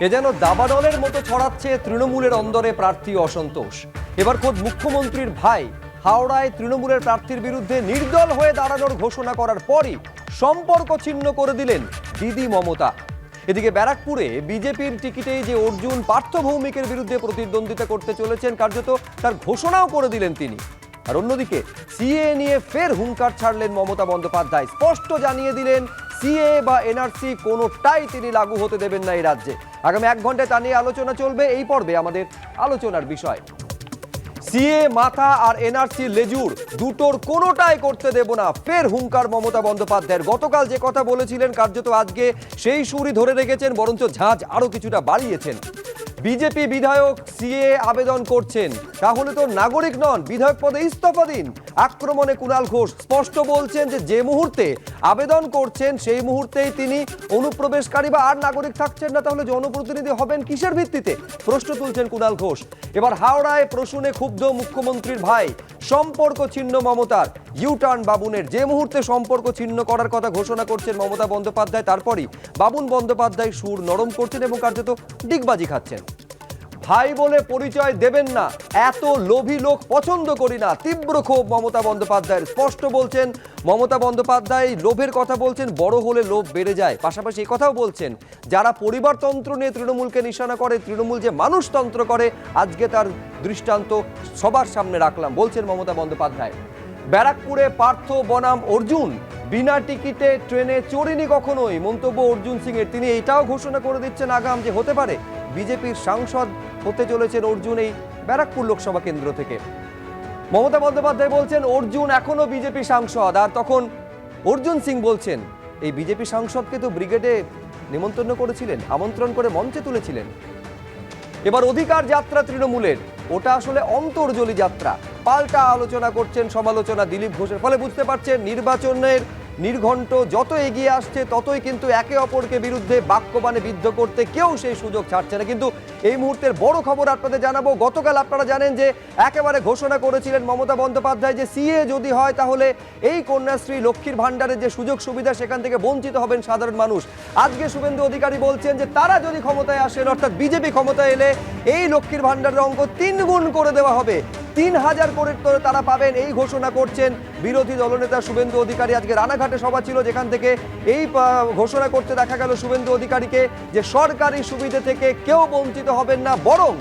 এ যেন দাবানলের মতো ছড়াচ্ছে তৃণমূলের অন্দরে প্রার্থী অসন্তোষ। এবার খোদ মুখ্যমন্ত্রীর ভাই হাওড়ায় তৃণমূলের প্রার্থীর বিরুদ্ধে নির্দল হয়ে দাঁড়ানোর ঘোষণা করার পরই সম্পর্ক ছিন্ন করে দিলেন দিদি মমতা। এদিকে ব্যারাকপুরে বিজেপির টিকিটেই যে অর্জুন পার্থ ভৌমিকের বিরুদ্ধে প্রতিদ্বন্দ্বিতা করতে চলেছেন, কার্যত তার ঘোষণাও করে দিলেন তিনি। আর অন্যদিকে সিএ নিয়ে ফের হুঙ্কার ছাড়লেন মমতা বন্দ্যোপাধ্যায়। স্পষ্ট জানিয়ে দিলেন সিএ বা এনআরসি কোনোটাই তিনি লাগু হতে দেবেন না এই রাজ্যে। আগামী 1 ঘন্টায় তা নিয়ে আলোচনা চলবে। এই পর্বে আমাদের আলোচনার বিষয় সিএ মাথা আর এনআরসি লেজুর, দুটোর কোনোটাই করতে দেব না, ফের হুঙ্কার মমতা বন্দ্যোপাধ্যায়ের। গতকাল যে কথা বলেছিলেন কার্যত আজকে সেই সুরই ধরে রেখেছেন, বরঞ্চ ঝাঁঝ আরো কিছুটা বাড়িয়েছেন। বিজেপি বিধায়ক সিএ আবেদন করছেন, তাহলে তো নাগরিক নন, বিধায়ক পদে ইস্তফা দিন। আক্রমণে কুণাল ঘোষ স্পষ্ট বলছেন যে মুহূর্তে আবেদন করছেন সেই মুহূর্তেই তিনি অনুপ্রবেশকারী বা আর নাগরিক থাকছেন না, তাহলে জনপ্রতিনিধি হবেন কিসের ভিত্তিতে? প্রশ্ন তুলছেন কুণাল ঘোষ। এবার হাওড়ায় প্রশ্নে ক্ষুব্ধ মুখ্যমন্ত্রীর ভাই, সম্পর্ক ছিন্ন মমতার। ইউটার্ন বাবুনের, যে মুহূর্তে সম্পর্ক ছিন্ন করার কথা ঘোষণা করছেন মমতা বন্দ্যোপাধ্যায়, তারপরই বাবুন বন্দ্যোপাধ্যায় সুর নরম করছেন এবং কার্যত ডিগবাজি খাচ্ছেন। ভাই বলে পরিচয় দেবেন না, এত লোভী লোক পছন্দ করি না, তীব্র ক্ষোভ মমতা বন্দ্যোপাধ্যায়ের। স্পষ্ট বলছেন মমতা বন্দ্যোপাধ্যায়, লোভের কথা বলছেন, বড় হলে লোভ বেড়ে যায়। পাশাপাশি এই কথাও বলছেন, যারা পরিবারতন্ত্র নিয়ে তৃণমূলকে নিশানা করে, তৃণমূল যে মানুষতন্ত্র করে, আজকে তার দৃষ্টান্ত সবার সামনে রাখলাম, বলছেন মমতা বন্দ্যোপাধ্যায়। ব্যারাকপুরে পার্থ বনাম অর্জুন, বিনা টিকিটে ট্রেনে চড়িনি কখনোই, মন্তব্য অর্জুন সিং এর। তিনি এইটাও ঘোষণা করে দিচ্ছেন আগাম যে হতে পারে বিজেপির সাংসদ হতে চলেছেন অর্জুন এই ব্যারাকপুর লোকসভা কেন্দ্র থেকে। মমতা বন্দ্যোপাধ্যায় বলছেন অর্জুন এখনো বিজেপি সাংসদ, আর তখন অর্জুন সিং বলছেন এই বিজেপি সাংসদকে তো ব্রিগেডে নিমন্ত্রণ করেছিলেন, আমন্ত্রণ করে মঞ্চে তুলেছিলেন। এবার অধিকার যাত্রা তৃণমূলের, ওটা আসলে অন্তর্জলি যাত্রা। পাল্টা আলোচনা করছেন, সমালোচনা দিলীপ ঘোষের। ফলে বুঝতে পারছেন নির্বাচনের নির্ঘণ্ট যত এগিয়ে আসছে ততই কিন্তু একে অপরকে বিরুদ্ধে বাক্যবাণে বিদ্ধ করতে কেউ সেই সুযোগ ছাড়ছে না। কিন্তু এই মুহূর্তের বড় খবর আপনাদের জানাবো, গতকাল আপনারা জানেন যে একেবারে ঘোষণা করেছিলেন মমতা বন্দ্যোপাধ্যায় যে সিএ যদি হয় তাহলে এই কন্যাশ্রী লক্ষ্মীর ভাণ্ডারের যে সুযোগ সুবিধা সেখান থেকে বঞ্চিত হবেন সাধারণ মানুষ। আজকে শুভেন্দু অধিকারী বলছেন যে তারা যদি ক্ষমতায় আসেন, অর্থাৎ বিজেপি ক্ষমতায় এলে এই লক্ষ্মীর ভাণ্ডারের অঙ্ক 3 গুণ করে দেওয়া হবে, 3000 করে তারা পাবেন, এই ঘোষণা করছেন বিরোধী দলনেতা শুভেন্দু অধিকারী। আজকে রানাঘাটে সভা ছিল, যেখান থেকে এই ঘোষণা করতে দেখা গেল শুভেন্দু অধিকারীকে যে সরকারি সুবিধা থেকে কেউ বঞ্চিত হবেন না, বরং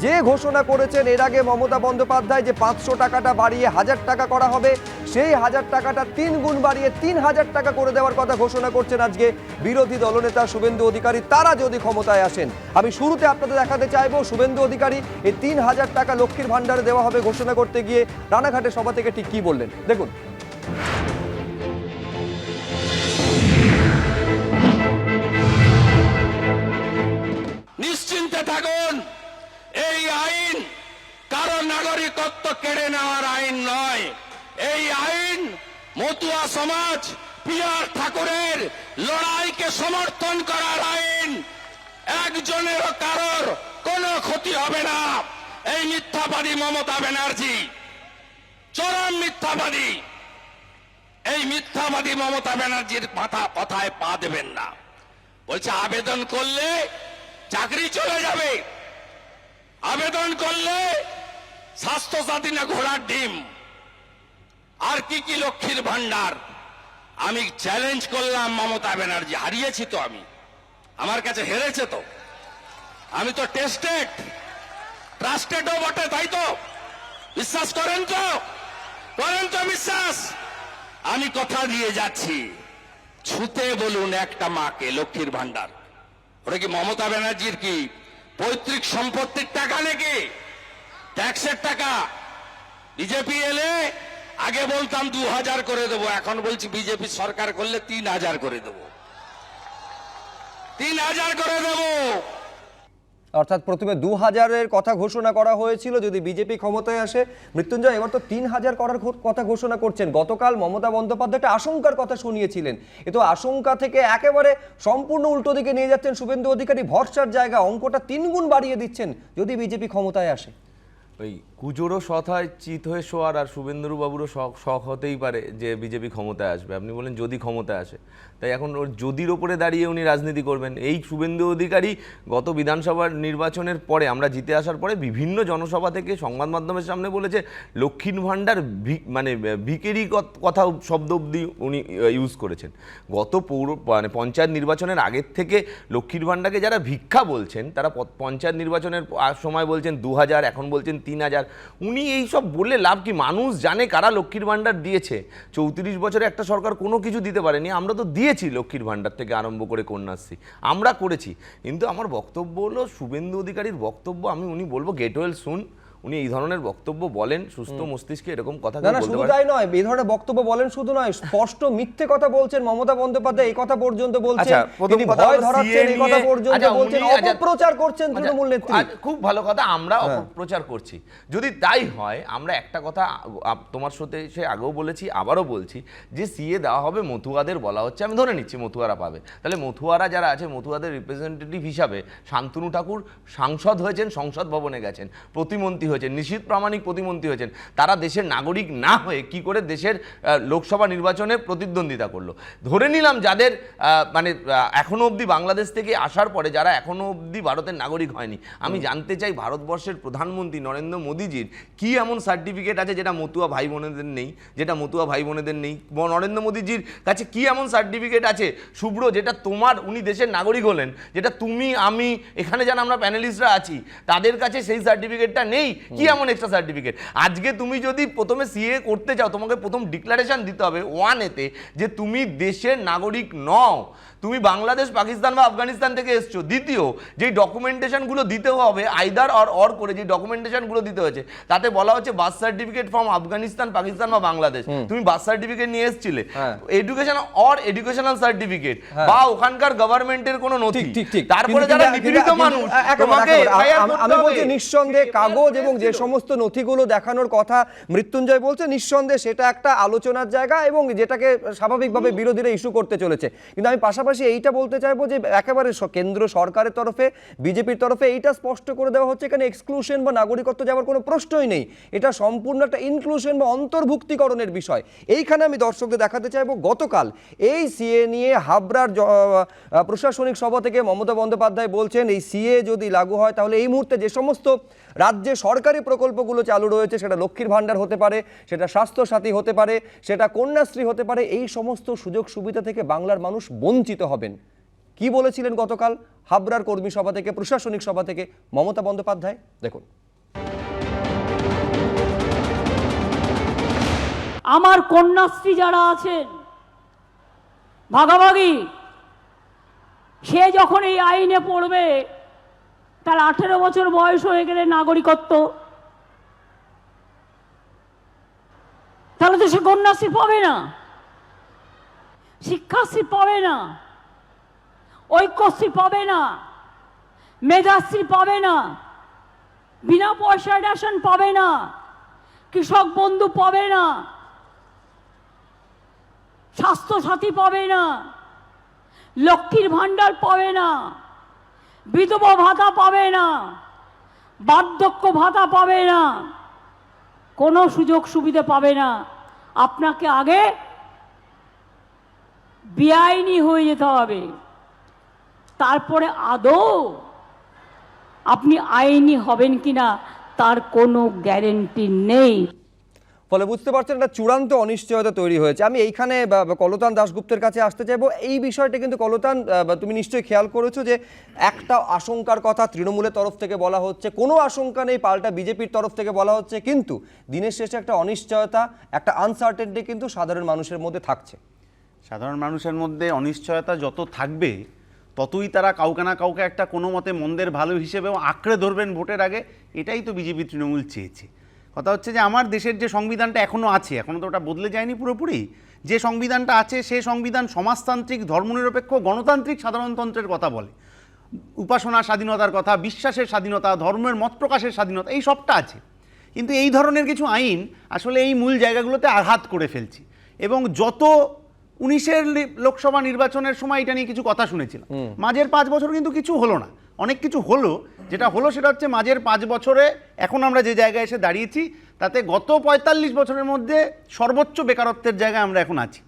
যে ঘোষণা করেছেন এর আগে মমতা বন্দ্যোপাধ্যায় যে 500 টাকাটা বাড়িয়ে 1000 টাকা করা হবে, সেই 1000 টাকাটা 3 গুণ বাড়িয়ে 3000 টাকা করে দেওয়ার কথা ঘোষণা করছেন আজকে বিরোধী দলনেতা শুভেন্দু অধিকারী, তারা যদি ক্ষমতায় আসেন। আমি শুরুতে আপনাদের দেখাতে চাইবো শুভেন্দু অধিকারী এই 3000 টাকা লক্ষ্মীর ভাণ্ডারে দেওয়া হবে ঘোষণা করতে গিয়ে রানাঘাটের সভা থেকে ঠিক কি বললেন, দেখুন। নিশ্চিন্তে থাকুন, এই আইন কারো নাগরিকত্ব কেড়ে নেওয়ার আইন নয়। এই আইন মতুয়া সমাজ পিয়ার ঠাকুরের লড়াইকে সমর্থন করার আইন। একজনেরও কারোর কোনো ক্ষতি হবে না। এই মিথ্যাবাদী মমতা ব্যানার্জি চরম মিথ্যাবাদী। এই মিথ্যাবাদী মমতা ব্যানার্জির কথায় পা দেবেন না। বলছে আবেদন করলে চাকরি চলে যাবে, আবেদন করলে স্বাস্থ্যসাথী না ঘোড়ার ডিম, আর কি কি লক্ষ্মীর ভান্ডার। আমি চ্যালেঞ্জ করলাম মমতা ব্যানার্জি, হারিয়েছি তো আমি, আমার কাছে হেরেছে তো, আমি তো টেস্টেড ট্রাস্টেডও বটে, তাই তো বিশ্বাস করেন তো, করেন তো বিশ্বাস। আমি কথা দিয়ে যাচ্ছি, ছুতে বলুন একটা মাকে লক্ষ্মীর ভান্ডার। ওটা কি মমতা ব্যানার্জির কি পৈতৃক সম্পত্তির টাকা নাকি ট্যাক্সের টাকা? বিজেপি এলে আগে বলতাম 2000 করে দেবো, এখন বলছি বিজেপি সরকার করলে 3000 করে দেবো, 3000 করে দেবো। অর্থাৎ প্রথমে 2000-এর কথা ঘোষণা করা হয়েছিল যদি বিজেপি ক্ষমতায় আসে। মৃত্যুঞ্জয়, এবার তো 3000 করার কথা ঘোষণা করছেন। গতকাল মমতা বন্দ্যোপাধ্যায় একটা আশঙ্কার কথা শুনিয়েছিলেন, এ তো আশঙ্কা থেকে একেবারে সম্পূর্ণ উল্টো দিকে নিয়ে যাচ্ছেন শুভেন্দু অধিকারী। ভরসার জায়গা, অঙ্কটা 3 গুণ বাড়িয়ে দিচ্ছেন যদি বিজেপি ক্ষমতায় আসে। ওই কুজোরও সৎ হয় চিত হয়ে শোয়ার, আর শুভেন্দু বাবুরও শখ হতেই পারে যে বিজেপি ক্ষমতায় আসবে। আপনি বলেন যদি ক্ষমতায় আসে, তাই এখন ওর যদির ওপরে দাঁড়িয়ে উনি রাজনীতি করবেন। এই শুভেন্দু অধিকারী গত বিধানসভার নির্বাচনের পরে, আমরা জিতে আসার পরে বিভিন্ন জনসভা থেকে সংবাদ মাধ্যমের সামনে বলেছে লক্ষ্মীর ভাণ্ডার মানে ভিকেরি কথা শব্দ অব্দি উনি ইউজ করেছেন। গত মানে পঞ্চায়েত নির্বাচনের আগের থেকে লক্ষ্মীর ভাণ্ডারকে যারা ভিক্ষা বলছেন, তারা পঞ্চায়েত নির্বাচনের সময় বলছেন 2000, এখন বলছেন 3000। উনি এই সব বললে লাভ কি? মানুষ জানে কারা লক্ষ্মীর ভাণ্ডার দিয়েছে। 34 বছরে একটা সরকার কোনো কিছু দিতে পারেনি, আমরা তো দিয়েছি লক্ষ্মীর ভাণ্ডার থেকে আরম্ভ করে কন্যাশ্রী আমরা করেছি। কিন্তু আমার বক্তব্য হলো শুভেন্দু অধিকারীর বক্তব্য, উনি বলবো গেট ওয়েল সুন। উনি এই ধরনের বক্তব্য বলেন, সুস্থ মস্তিষ্কে এরকম কথা না না, শুধু তাই নয়, এই ধরনের বক্তব্য বলেন শুধু নয়, স্পষ্ট মিথ্যে কথা বলছেন। মমতা বন্দ্যোপাধ্যায় এই কথা পর্যন্ত বলছেন, তিনি ভয় ধরাচ্ছেন, এই কথা পর্যন্ত বলছেন, অপপ্রচার করছেন তৃণমূল নেত্রী। খুব ভালো কথা, আমরা অপপ্রচার করছি। যদি তাই হয়, আমরা একটা কথা তোমার সাথে সে আগেও বলেছি, আবারও বলছি, যে সিএ দেওয়া হবে মতুয়াদের, বলা হচ্ছে, আমি ধরে নিচ্ছি মতুয়ারা পাবে। তাহলে মতুয়ারা যারা আছে, মতুয়াদের রিপ্রেজেন্টেটিভ হিসাবে শান্তনু ঠাকুর সাংসদ হয়েছেন, সংসদ ভবনে গেছেন, প্রতিমন্ত্রী হয়েছেন, নিশীথ প্রামাণিক প্রতিমন্ত্রী হয়েছেন। তারা দেশের নাগরিক না হয়ে কি করে দেশের লোকসভা নির্বাচনে প্রতিদ্বন্দ্বিতা করলো? ধরে নিলাম যাদের মানে এখনো অবধি বাংলাদেশ থেকে আসার পরে যারা এখনো অবধি ভারতের নাগরিক হয়নি, আমি জানতে চাই ভারতবর্ষের প্রধানমন্ত্রী নরেন্দ্র মোদীজির কি এমন সার্টিফিকেট আছে যেটা মতুয়া ভাই বোনেদের নেই, নরেন্দ্র মোদীজির কাছে কি এমন সার্টিফিকেট আছে শুভ্র, যেটা তোমার, উনি দেশের নাগরিক হলেন, যেটা তুমি, আমি, এখানে যারা আমরা প্যানেলিস্টরা আছি, তাদের কাছে সেই সার্টিফিকেটটা নেই? কি এমন এক্সট্রা সার্টিফিকেট? আজকে তুমি যদি প্রথমে সিএ করতে চাও, তোমাকে প্রথম ডিক্লারেশন দিতে হবে 1A-তে যে তুমি দেশের নাগরিক নও, তুমি বাংলাদেশ, পাকিস্তান বা আফগানিস্তান থেকে এসছো। দ্বিতীয়, যেই ডকুমেন্টেশনগুলো দিতে হবে আইদার অর করে, যে ডকুমেন্টেশনগুলো দিতে হয়েছে, তাতে বলা হচ্ছে birth certificate from Afghanistan, Pakistan বা বাংলাদেশ। তুমি বার্থ সার্টিফিকেট নিয়ে এসেছিলে, এডুকেশন অর এডুকেশনাল সার্টিফিকেট বা ওখানকার গভর্নমেন্টের কোনো নথি। তারপরে যারা নিপীড়িত মানুষ, তোমাকে আমি বলছি নিঃসন্দেহে কাগজ এবং যে সমস্ত নথিগুলো দেখানোর কথা মৃত্যুঞ্জয় বলছে, নিঃসন্দেহে সেটা একটা আলোচনার জায়গা এবং যেটাকে স্বাভাবিকভাবে বিরোধীরা ইস্যু করতে চলেছে। কিন্তু আমি পাশাপাশি এইটা বলতে চাইবো যে একেবারে কেন্দ্র সরকারের তরফে, বিজেপির তরফে এইটা স্পষ্ট করে দেওয়া হচ্ছে এখানে এক্সক্লুশন বা নাগরিকত্ব যাওয়ার কোনো প্রশ্নই নেই। এটা সম্পূর্ণ একটা ইনক্লুশন বা অন্তর্ভুক্তিকরণের বিষয়। এইখানে আমি দর্শকদের দেখাতে চাইবো, গতকাল এই সিএ নিয়ে হাবড়ার প্রশাসনিক সভা থেকে মমতা বন্দ্যোপাধ্যায় বলছেন এই সিএ যদি লাগু হয় তাহলে এই মুহূর্তে যে সমস্ত রাজ্যে সরকারি প্রকল্পগুলো চালু রয়েছে, সেটা লক্ষ্মীর ভাণ্ডার হতে পারে, সেটা স্বাস্থ্য সাথী হতে পারে, সেটা কন্যাশ্রী হতে পারে, এই সমস্ত সুযোগ সুবিধা থেকে বাংলার মানুষ বঞ্চিত হবেন। কি বলেছিলেন গতকাল হাবড়ার কর্মী সভা থেকে, প্রশাসনিক সভা থেকে মমতা বন্দ্যোপাধ্যায়? দেখুন। আমার কন্যাশ্রী যারা আছেন ভাগাভাগি, সে যখন এই আইনে পড়বে, তার 18 বছর বয়স হয়ে গেলে নাগরিকত্ব, তাহলে তো সে কন্যাশ্রী পাবে না, শিক্ষাশ্রী পাবে না, ঐক্যশ্রী পাবে না, মেধাশ্রী পাবে না, বিনা পয়সায় রেশন পাবে না, কৃষক বন্ধু পাবে না, স্বাস্থ্য সাথী পাবে না, লক্ষ্মীর ভাণ্ডার পাবে না, বিধবা ভাতা পাবে না, বার্ধক্য ভাতা পাবে না, কোনো সুযোগ সুবিধা পাবে না। আপনাকে আগে বেআইনি হয়ে যেতে হবে, তারপরে আদৌ আপনি আইনি হবেন কিনা তার কোনো গ্যারেন্টি নেই। ফলে বুঝতে পারছেন একটা চূড়ান্ত অনিশ্চয়তা তৈরি হয়েছে। আমি এইখানে কলতান দাশগুপ্তের কাছে আসতে চাইবো। এই বিষয়টা কিন্তু কলতান, তুমি নিশ্চয়ই খেয়াল করেছো যে একটা আশঙ্কার কথা তৃণমূলের তরফ থেকে বলা হচ্ছে, কোনো আশঙ্কা নেই, পাল্টা বিজেপির তরফ থেকে বলা হচ্ছে, কিন্তু দিনের শেষে একটা অনিশ্চয়তা, একটা আনসার্টেনটি কিন্তু সাধারণ মানুষের মধ্যে থাকছে। সাধারণ মানুষের মধ্যে অনিশ্চয়তা যত থাকবে, ততই তারা কাউকে না কাউকে একটা কোনো মতে মন্দের ভালো হিসেবেও আঁকড়ে ধরবেন ভোটের আগে। এটাই তো বিজেপি তৃণমূল চেয়েছে। কথা হচ্ছে যে আমার দেশের যে সংবিধানটা এখনও আছে, এখনও তো ওটা বদলে যায়নি পুরোপুরি, যে সংবিধানটা আছে সে সংবিধান সমাজতান্ত্রিক, ধর্মনিরপেক্ষ, গণতান্ত্রিক সাধারণতন্ত্রের কথা বলে, উপাসনা স্বাধীনতার কথা, বিশ্বাসের স্বাধীনতা, ধর্মের মত প্রকাশের স্বাধীনতা, এই সবটা আছে। কিন্তু এই ধরনের কিছু আইন আসলে এই মূল জায়গাগুলোতে আঘাত করে ফেলছে। এবং যত 19-এর লোকসভা নির্বাচনের সময় এটা নিয়ে কিছু কথা শুনেছিলাম, মাঝের 5 বছর কিন্তু কিছু হলো না, অনেক কিছু হলো, যেটা হলো সেটা হচ্ছে মাঝের 5 বছরে এখন আমরা যে জায়গায় এসে দাঁড়িয়েছি তাতে গত 45 বছরের মধ্যে সর্বোচ্চ বেকারত্বের জায়গায় আমরা এখন আছি।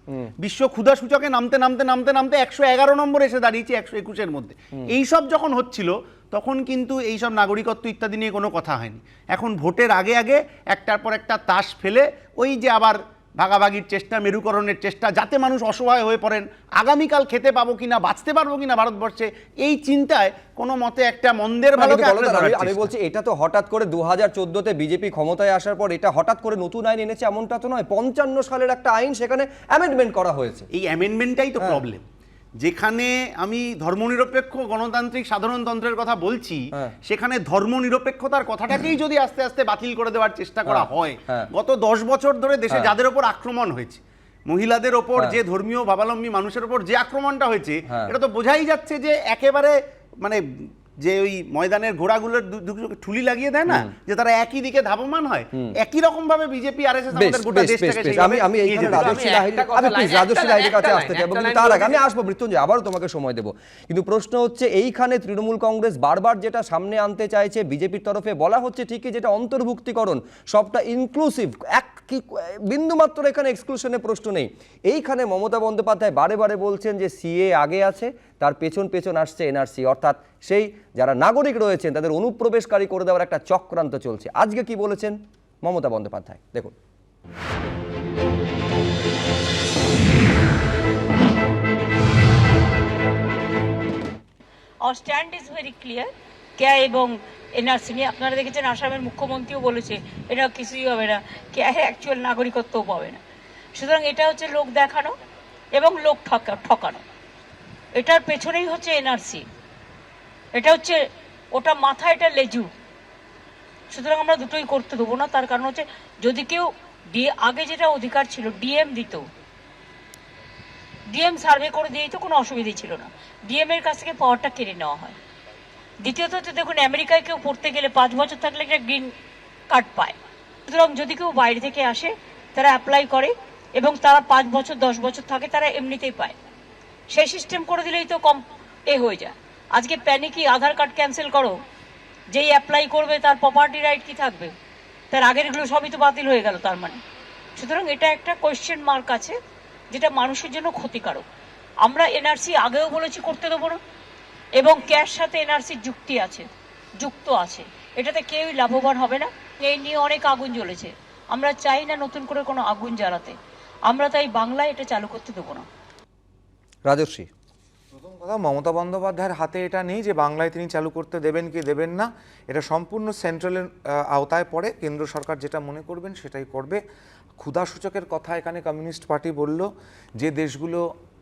বিশ্ব ক্ষুধা সূচকে নামতে নামতে নামতে নামতে 111 নম্বরে এসে দাঁড়িয়েছি 121-এর মধ্যে। এইসব যখন হচ্ছিল তখন কিন্তু এইসব নাগরিকত্ব ইত্যাদি নিয়ে কোনো কথা হয়নি। এখন ভোটের আগে আগে একটার পর একটা তাস ফেলে ওই যে আবার ভাগাভাগির চেষ্টা, মেরুকরণের চেষ্টা, যাতে মানুষ অসহায় হয়ে পড়েন, আগামীকাল খেতে পাবো কিনা, বাঁচতে পারবো কিনা ভারতবর্ষে, এই চিন্তায় কোনো মতে একটা মন্দের ভালো। আমি বলছি এটা তো হঠাৎ করে 2014-তে বিজেপি ক্ষমতায় আসার পর এটা হঠাৎ করে নতুন আইন এনেছে এমনটা তো নয়। 55 সালের একটা আইন, সেখানে অ্যামেন্ডমেন্ট করা হয়েছে। এই অ্যামেন্ডমেন্টটাই তো প্রবলেম। যেখানে আমি ধর্মনিরপেক্ষ গণতান্ত্রিক সাধারণতন্ত্রের কথা বলছি, সেখানে ধর্মনিরপেক্ষতার কথাটাকেই যদি আস্তে আস্তে বাতিল করে দেওয়ার চেষ্টা করা হয়। গত 10 বছর ধরে দেশে যাদের ওপর আক্রমণ হয়েছে, মহিলাদের ওপর যে ধর্মীয় ভাবাবলম্বী মানুষের ওপর যে আক্রমণটা হয়েছে, এটা তো বোঝাই যাচ্ছে যে একেবারে মানে যে ওই ময়দানের ঘোড়াগুলোর ঠুলি লাগিয়ে দেয় না, যে তারা একই দিকে ধাবমান হয়, একই রকম ভাবে বিজেপি আরএসএস আমাদের গোটা দেশটাকে। আমি এইখানে রাজস্বী লাহিড়ীর কাছে আসতে চাই, এবং তার আগে আমি আসবো মৃত্যুঞ্জয়, আবারও তোমাকে সময় দেবো। কিন্তু প্রশ্ন হচ্ছে এইখানে তৃণমূল কংগ্রেস বারবার যেটা সামনে আনতে চাইছে বিজেপির তরফে, বলা হচ্ছে ঠিকই, যেটা অন্তর্ভুক্তিকরণ, সবটা ইনক্লুসিভ, এক কি বিন্দুমাত্র এখানে এক্সক্লুশনের প্রশ্ন নেই। এইখানে মমতা বন্দ্যোপাধ্যায় বারে বারে বলছেন যে সিএ আগে আছে, তার পেছন পেছন আসছে এনআরসি, অর্থাৎ সেই যারা নাগরিক রয়েছেন তাদের অনুপ্রবেশকারী করে দেওয়ার একটা চক্রান্ত চলছে। আজকে কি বলেছেন মমতা বন্দ্যোপাধ্যায়, দেখুন। Our stand is very clear. क्या এবং এনআরসি নিয়ে আপনারা দেখেছেন আসামের মুখ্যমন্ত্রীও বলেছে এটা কিছুই হবে না, কে অ্যাকচুয়াল নাগরিকত্বও পাবে না। সুতরাং এটা হচ্ছে লোক দেখানো এবং লোক ঠকানো। এটার পেছনেই হচ্ছে এনআরসি, এটা হচ্ছে ওটা মাথা, এটা লেজু। সুতরাং আমরা দুটোই করতে দেবো না। তার কারণ হচ্ছে যদি কেউ আগে যেটা অধিকার ছিল ডিএম দিত, ডিএম সার্ভে করে দিয়েই তো কোনো অসুবিধাই ছিল না, ডিএম এর কাছ থেকে পাওয়ারটা কেড়ে নেওয়া হয়। দ্বিতীয়ত হচ্ছে দেখুন আমেরিকায় কেউ পড়তে গেলে 5 বছর থাকলে একটা গ্রিন কার্ড পায়। সুতরাং যদি কেউ বাইরে থেকে আসে তারা অ্যাপ্লাই করে এবং তারা 5 বছর 10 বছর থাকে, তারা এমনিতেই পায়। সেই সিস্টেম করে দিলেই তো কম হয়ে যায়। আজকে প্যানিকই আধার কার্ড ক্যান্সেল করো, যেই অ্যাপ্লাই করবে তার প্রপার্টি রাইট কি থাকবে, তার আগেরগুলো সবই তো বাতিল হয়ে গেল তার মানে। সুতরাং এটা একটা কোয়েশ্চেন মার্ক আছে যেটা মানুষের জন্য ক্ষতিকারক। আমরা এনআরসি আগেও বলেছি করতে দেবো না, এবং ক্যাশ সাথে এনআরসি যুক্ত আছে, এটাতে কেউই লাভবান হবে না। এই নিয়ে অনেক আগুন জ্বলেছে, আমরা চাই না নতুন করে কোনো আগুন জ্বালাতে, আমরা তাই বাংলায় এটা চালু করতে দেবো না। রাজস্বী, প্রথম কথা, মমতা বন্দ্যোপাধ্যায়ের হাতে এটা নেই যে বাংলায় তিনি চালু করতে দেবেন কি দেবেন না। এটা সম্পূর্ণ সেন্ট্রালের আওতায় পড়ে, কেন্দ্র সরকার যেটা মনে করবেন সেটাই করবে। ক্ষুধা সূচকের কথা এখানে কমিউনিস্ট পার্টি বলল, যে দেশগুলো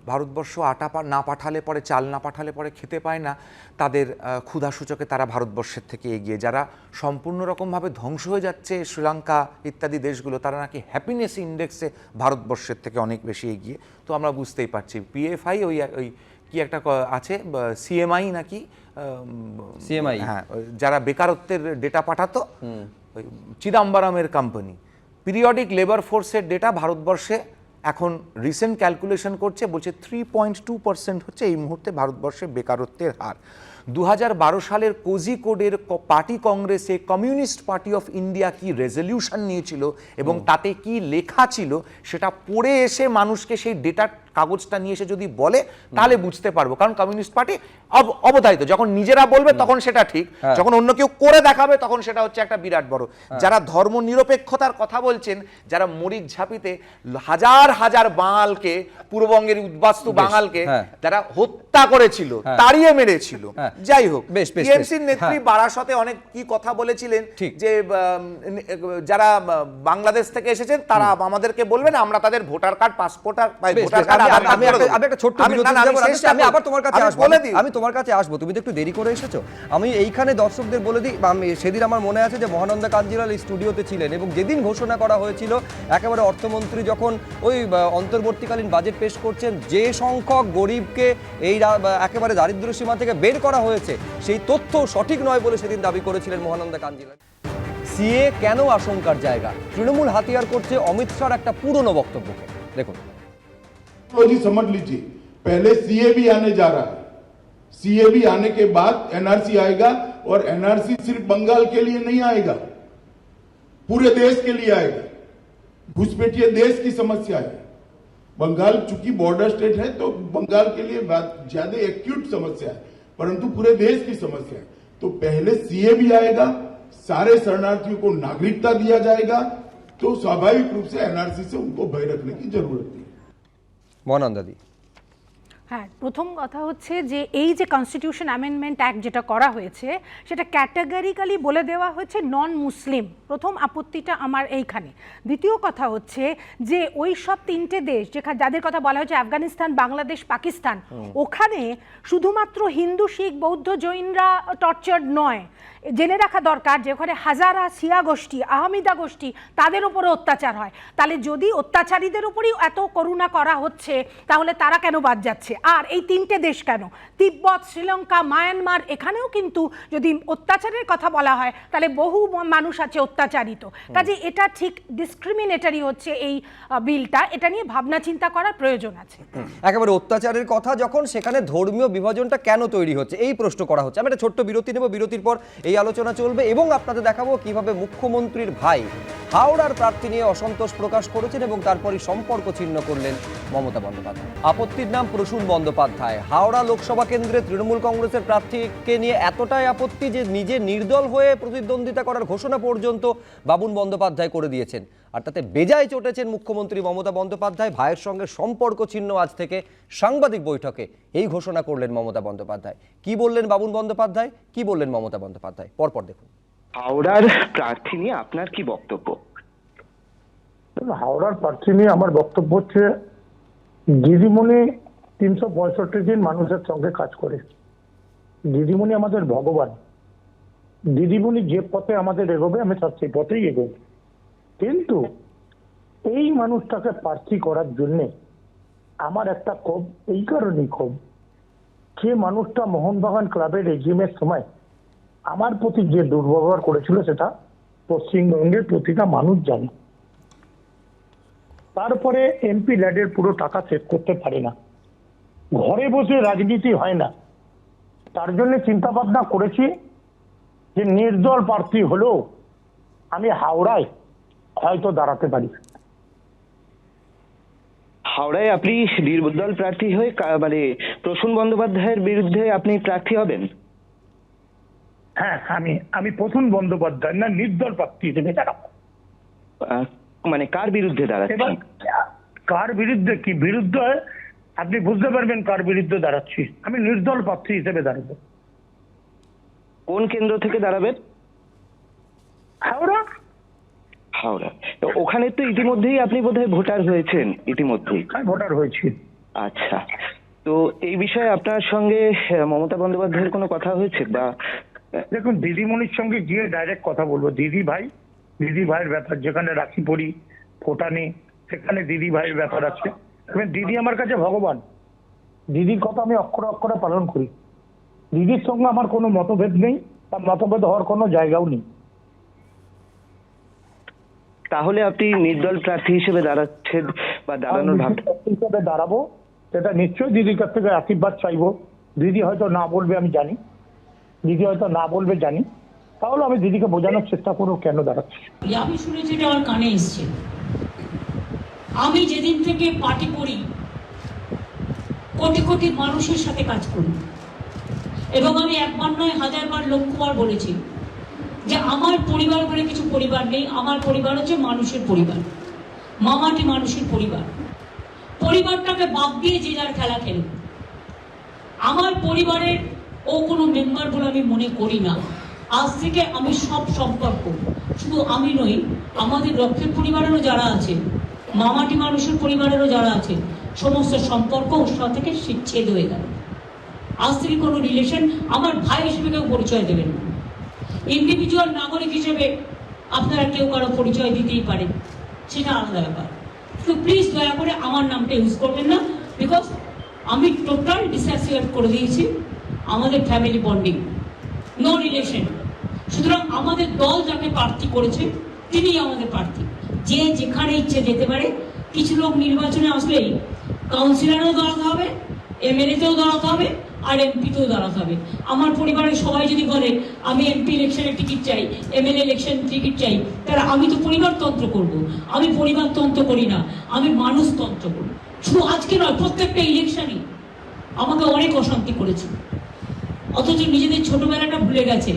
ভারতবর্ষ আটা না পাঠালে পরে, চাল না পাঠালে পরে খেতে পায় না, তাদের ক্ষুধা সূচকে তারা ভারতবর্ষের থেকে এগিয়ে। যারা সম্পূর্ণ রকমভাবে ধ্বংস হয়ে যাচ্ছে, শ্রীলঙ্কা ইত্যাদি দেশগুলো, তারা নাকি হ্যাপিনেস ইন্ডেক্সে ভারতবর্ষের থেকে অনেক বেশি এগিয়ে। তো আমরা বুঝতেই পারছি পিএফআই ওই কি একটা আছে, সিএমআই নাকি, সিএমআই, হ্যাঁ, যারা বেকারত্বের ডেটা পাঠাতো, ওই চিদাম্বরমের কোম্পানি, পিরিয়ডিক লেবার ফোর্সের ডেটা ভারতবর্ষে এখন রিসেন্ট ক্যালকুলেশন করছে, বলছে 3.2% হচ্ছে এই মুহূর্তে ভারতবর্ষে বেকারত্বের হার। 2012 সালের কোজিকোডের পার্টি কংগ্রেসে কমিউনিস্ট পার্টি অফ ইন্ডিয়া কি রেজলিউশন নিয়েছিল এবং তাতে কি লেখা ছিল সেটা পড়ে এসে মানুষকে সেই ডেটার কাগজটা নিয়ে এসে যদি বলে তাহলে বুঝতে পারবো। কারণ কমিউনিস্ট পার্টি অবধারিত, যখন নিজেরা বলবে তখন সেটা ঠিক, যখন অন্য কেউ করে দেখাবে তখন সেটা হচ্ছে একটা বিরাট বড়। যারা ধর্ম নিরপেক্ষতার কথা বলছেন, যারা মরিচ ঝাঁপিতে হাজার হাজার বাঙালকে, পূর্ববঙ্গের উদ্বাস্তু বাঙালকে যারা হত্যা করেছিল, তাড়িয়ে মেরেছিল, যাই হোক, টিএমসির নেত্রী বারাসতে অনেক কি কথা বলেছিলেন যে যারা বাংলাদেশ থেকে এসেছেন তারা আমাদেরকে বলবেন, আমরা তাদের ভোটার কার্ড, পাসপোর্ট আর ভোটার কার্ড। আমি একটা ছোট্ট আমি আবার তোমার কাছে আসবো, আমি তোমার কাছে আসবো, তুমি তো একটু দেরি করে এসেছো। আমি এইখানে দর্শকদের বলে দিই, আমি সেদিন আমার মনে আছে যে মহানন্দা কাঞ্জিলাল এই স্টুডিওতে ছিলেন, এবং যেদিন ঘোষণা করা হয়েছিল একেবারে অর্থমন্ত্রী যখন ওই অন্তর্বর্তীকালীন বাজেট পেশ করছেন, যে সংখ্যক গরিবকে এই একেবারে দারিদ্র সীমা থেকে বের করা হয়েছে সেই তথ্য সঠিক নয় বলে সেদিন দাবি করেছিলেন মহানন্দা কাঞ্জিলাল। সিএ কেন আশঙ্কার জায়গা? তৃণমূল হাতিয়ার করছে অমিত শাহর একটা পুরনো বক্তব্যকে, দেখুন। जी समझ लीजिए, पहले सीए भी आने जा रहा है, सीए भी आने के बाद एनआरसी आएगा, और एनआरसी सिर्फ बंगाल के लिए नहीं आएगा, पूरे देश के लिए आएगा। घुसपैठिया देश की समस्या है। बंगाल चूंकि बॉर्डर स्टेट है तो बंगाल के लिए ज्यादा एक्यूट समस्या है, परंतु पूरे देश की समस्या है। तो पहले सीए भी आएगा, सारे शरणार्थियों को नागरिकता दिया जाएगा, तो स्वाभाविक रूप से एनआरसी से उनको भय रखने की जरूरत नहीं। মহানন্দাদি, হ্যাঁ, প্রথম কথা হচ্ছে যে এই যে কনস্টিটিউশন অ্যামেন্ডমেন্ট অ্যাক্ট যেটা করা হয়েছে সেটা ক্যাটাগরিক্যালি বলে দেওয়া হয়েছে নন মুসলিম। প্রথম আপত্তিটা আমার এইখানে। দ্বিতীয় কথা হচ্ছে যে ওই সব তিনটে দেশ যেখানে যাদের কথা বলা হয়েছে আফগানিস্তান, বাংলাদেশ, পাকিস্তান, ওখানে শুধুমাত্র হিন্দু, শিখ, বৌদ্ধ, জৈনরা টর্চার্ড নয়। জেনে রাখা দরকার যে ওখানে হাজারা, শিয়া গোষ্ঠী, আহমিদা গোষ্ঠী, তাদের উপরে অত্যাচার হয়। তাহলে যদি অত্যাচারীদের উপরেই এত করুণা করা হচ্ছে তাহলে তারা কেন বাদ যাচ্ছে? আর এই তিনটে দেশ কেন, তিব্বত, শ্রীলঙ্কা, মায়ানমার, এখানেও কিন্তু যদি অত্যাচারের কথা বলা হয় তাহলে বহু মানুষ আছে অত্যাচারিত। কাজে এটা ঠিক ডিসক্রিমিনেটরি হচ্ছে এই বিলটা। এটা নিয়ে ভাবনা চিন্তা করার প্রয়োজন আছে। একেবারে অত্যাচারের কথা যখন, সেখানে ধর্মীয় বিভাজনটা কেন তৈরি হচ্ছে এই প্রশ্ন করা হচ্ছে। আমি একটা ছোট্ট বিরতি নেব, বিরতির পর এই আলোচনা চলবে এবং আপনাদের দেখাবো কিভাবে মুখ্যমন্ত্রীর ভাই হাওড়ার প্রার্থী নিয়ে অসন্তোষ প্রকাশ করেছেন এবং তারপরই সম্পর্ক ছিন্ন করলেন মমতা বন্দ্যোপাধ্যায়। আপত্তির নাম প্রসূন বন্দ্যোপাধ্যায়। হাওড়া লোকসভা কেন্দ্রে তৃণমূল কংগ্রেসের প্রার্থীকে নিয়ে এতটাই আপত্তি যে নিজে নির্দল হয়ে প্রতিদ্বন্দ্বিতা করার ঘোষণা পর্যন্ত বাবুন বন্দ্যোপাধ্যায় করে দিয়েছেন। আর তাতে বেজায় চটেছেন মুখ্যমন্ত্রী মমতা বন্দ্যোপাধ্যায়। ভাইয়ের সঙ্গে সম্পর্ক ছিন্ন আজ থেকে সাংবাদিক বৈঠকে এই ঘোষণা করলেন মমতা বন্দ্যোপাধ্যায়। কি বললেন বাবুন বন্দ্যোপাধ্যায়, কি বললেন মমতা বন্দ্যোপাধ্যায়, পরপর দেখুন। হাওড়ার প্রার্থী নিয়ে আপনার কি বক্তব্য? হাওড়ার প্রার্থী নিয়ে আমার বক্তব্য হচ্ছে, দিদিমণি 365 দিন মানুষের সঙ্গে কাজ করে। দিদিমণি আমাদের ভগবান। দিদিমণি যে পথে আমাদের এগোবে আমি তার সেই পথেই এগোবো। কিন্তু এই মানুষটাকে প্রার্থী করার জন্যে আমার একটা ক্ষোভ, এই কারণেই ক্ষোভ, যে মানুষটা মোহনবাগান ক্লাবের এজিএমের সময় আমার প্রতি যে দুর্ব্যবহার করেছিল সেটা পশ্চিমবঙ্গের প্রতিটা মানুষ জানে। তারপরে এমপি ল্যাডের পুরো টাকা সেভ করতে পারে না, ঘরে বসে রাজনীতি হয় না। তার জন্য চিন্তা ভাবনা করেছি যে নির্দল প্রার্থী হলেও আমি হাওড়ায় হয়তো দাঁড়াতে পারি। হাওড়ায় আপনি নির্দল প্রার্থী হয়ে মানে প্রসূন বন্দ্যোপাধ্যায়ের বিরুদ্ধে আপনি প্রার্থী হবেন? হ্যাঁ, আমি প্রসূন বন্দ্যোপাধ্যায় না নির্দল প্রার্থী হিসেবে দাঁড়াবো। মানে কার বিরুদ্ধে দাঁড়াচ্ছেন? কার বিরুদ্ধে কি বিরুদ্ধে আপনি বুঝতে পারবেন কার বিরুদ্ধে দাঁড়াচ্ছি। আমি নির্দল প্রার্থী হিসেবে দাঁড়াবো। কোন কেন্দ্র থেকে দাঁড়াবেন? হাওড়া। হাওড়া। তো ওখানে তো ইতিমধ্যেই আপনি বোধহয় ভোটার হয়েছেন ইতিমধ্যেই। আমি ভোটার হয়েছি। আচ্ছা, তো এই বিষয়ে আপনার সঙ্গে মমতা বন্দ্যোপাধ্যায়ের কোনো কথা হয়েছে? বা দেখুন, দিদিমণির সঙ্গে গিয়ে ডাইরেক্ট কথা বলবো। দিদি ভাইয়ের ব্যাপার, যেখানে রাখি পড়ি, ফোটা নেই, সেখানে দিদি ভাইয়ের ব্যাপার আছে। দিদি আমার কাছে ভগবান। দিদির কথা আমি অক্ষরে অক্ষরে পালন করি। দিদির সঙ্গে আমার কোনো মতভেদ নেই, বা মতভেদ হওয়ার কোনো জায়গাও নেই। তাহলে আপনি নির্দল প্রার্থী হিসেবে দাঁড়াচ্ছেন বা দাঁড়ানোর ভাব হিসেবে দাঁড়াবো, সেটা নিশ্চয়ই দিদির কাছ থেকে আশীর্বাদ চাইবো। দিদি হয়তো না বলবে, আমি জানি। দিদি হয়তো না বলবে জানি, তাহলে আমি দিদিকে বোঝানোর চেষ্টা করবো কেন দাঁড়াচ্ছি। আমি শুনেছি, এটা আমার কানে এসছে। আমি যেদিন থেকে পার্টি করি, কোটি কোটি মানুষের সাথে কাজ করি, এবং আমি একবার নয় হাজারবার লক্ষবার বলেছি যে আমার পরিবার বলে কিছু পরিবার নেই। আমার পরিবার হচ্ছে মানুষের পরিবার, মামাটি মানুষের পরিবার। পরিবারটাকে বাদ দিয়ে যে যার খেলা খেলে। আমার পরিবারের ও কোনো মেম্বার বলে আমি মনে করি না। আজ থেকে আমি সব সম্পর্ক, শুধু আমি নই, আমাদের রক্ষের পরিবারেরও যারা আছে, মামাটি মানুষের পরিবারেরও যারা আছে, সমস্ত সম্পর্ক ওর সাথে থেকে ছেদ হয়ে গেল। আজ থেকে কোনো রিলেশন আমার ভাই হিসেবে কেউ পরিচয় দেবেন না। ইন্ডিভিজুয়াল নাগরিক হিসেবে আপনারা কেউ কারো পরিচয় দিতেই পারে, সেটা আলাদা ব্যাপার। তো প্লিজ দয়া করে আমার নামটা ইউজ করবেন না, বিকজ আমি টোটাল ডিসঅ্যাসোসিয়েট করে দিয়েছি আমাদের ফ্যামিলি বন্ডিং, নো রিলেশন। সুতরাং আমাদের দল যাকে প্রার্থী করেছে তিনিই আমাদের প্রার্থী। যে যেখানে ইচ্ছে যেতে পারে। কিছু লোক নির্বাচনে আসলেই কাউন্সিলরও দাঁড়াতে হবে, এমএলএতেও দাঁড়াতে হবে, আর এমপিতেও দাঁড়াতে হবে। আমার পরিবারের সবাই যদি বলে আমি এমপি ইলেকশনের টিকিট চাই, এমএলএ ইলেকশন টিকিট চাই, তাহলে আমি তো পরিবারতন্ত্র করব। আমি পরিবারতন্ত্র করি না, আমি মানুষতন্ত্র করি। শুধু আজকে নয়, প্রত্যেকটা ইলেকশনই আমাকে অনেক অশান্তি করেছে, অথচ নিজেদের ছোটবেলাটা ভুলে গেছে।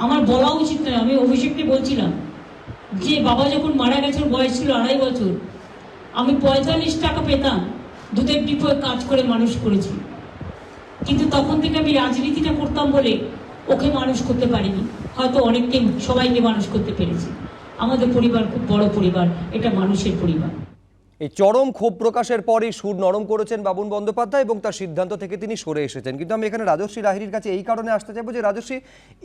আমার বলা উচিত নয়, আমি অভিষেককে বলছিলাম যে বাবা যখন মারা গেছে ওর বয়স ছিল 2.5 বছর, আমি 45 টাকা পেতাম, দুধের ডিপোয় কাজ করে মানুষ করেছি, কিন্তু তখন থেকে আমি রাজনীতিটা করতাম বলে ওকে মানুষ করতে পারিনি। হয়তো অনেককে, সবাইকে মানুষ করতে পেরেছি। আমাদের পরিবার খুব বড় পরিবার, এটা মানুষের পরিবার। এই চরম ক্ষোভ প্রকাশের পরই সুর নরম করেছেন বাবুন বন্দ্যোপাধ্যায় এবং তার সিদ্ধান্ত থেকে তিনি সরে এসেছেন। কিন্তু আমি এখানে রাজশ্রী লাহিড়ীর কাছে এই কারণে আসতে চাইবো যে রাজশ্রী,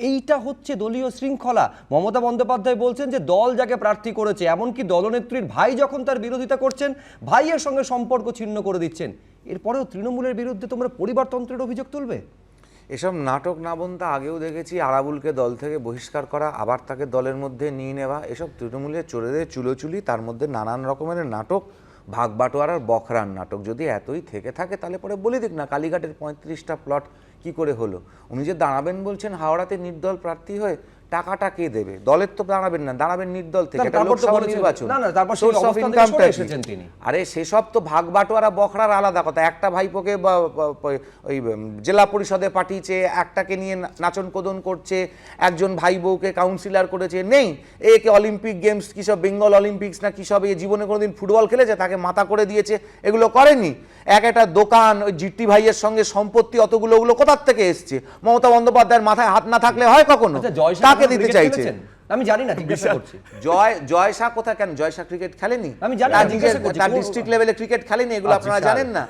এইটা হচ্ছে দলীয় শৃঙ্খলা। মমতা বন্দ্যোপাধ্যায় বলছেন যে দল যাকে প্রার্থী করেছে, এমনকি দলনেত্রীর ভাই যখন তার বিরোধিতা করছেন, ভাইয়ের সঙ্গে সম্পর্ক ছিন্ন করে দিচ্ছেন, এরপরেও তৃণমূলের বিরুদ্ধে তোমরা পরিবারতন্ত্রের অভিযোগ তুলবে? এসব নাটক নাবন্তা আগেও দেখেছি। আরাবুলকে দল থেকে বহিষ্কার করা, আবার তাকে দলের মধ্যে নিয়ে নেওয়া, এসব তৃণমূলের চোরেদের চুলোচুলি, তার মধ্যে নানান রকমের নাটক, ভাগ বাটোয়ারার বখরার নাটক। যদি এতই থেকে থাকে তাহলে পরে বলে দিক না কালীঘাটের 35টা প্লট কি করে হলো। উনি যে দাঁড়াবেন বলছেন হাওড়াতে নির্দল প্রার্থী হয়ে, টাকাটা কে দেবে? দলের তো দাঁড়াবেন না, দাঁড়াবেন নির্দল থেকে, এটা লোকসভা নির্বাচন। আরে সেসব তো ভাগ বাটোয়ারা বখরার আলাদা কথা। একটা ভাইপোকে ওই জেলা পরিষদে পাঠিয়েছে, একটাকে নিয়ে নাচন কোদন করছে, একজন ভাই বউকে কাউন্সিলর করেছে, নেই একে অলিম্পিক গেমস কিসব বেঙ্গল অলিম্পিক্স না কিসব, এ জীবনে কোনোদিন ফুটবল খেলেছে, তাকে মাথা করে দিয়েছে, এগুলো করেনি। একটা দোকান, ওই জিটি ভাইয়ের সঙ্গে সম্পত্তি অতগুলো, ওগুলো কোথার থেকে এসছে? মমতা বন্দ্যোপাধ্যায়ের মাথায় হাত না থাকলে হয় কখনো? কাকে দিতে চাইছে আমি জানি না, জিজ্ঞাসা করছি। জয় শাহ কোথায়, কেন জয় শাহ ক্রিকেট খেলেনি? আমি জানি, তার ডিস্ট্রিক্ট লেভেলে ক্রিকেট খেলেনি, এগুলো আপনারা জানেন না?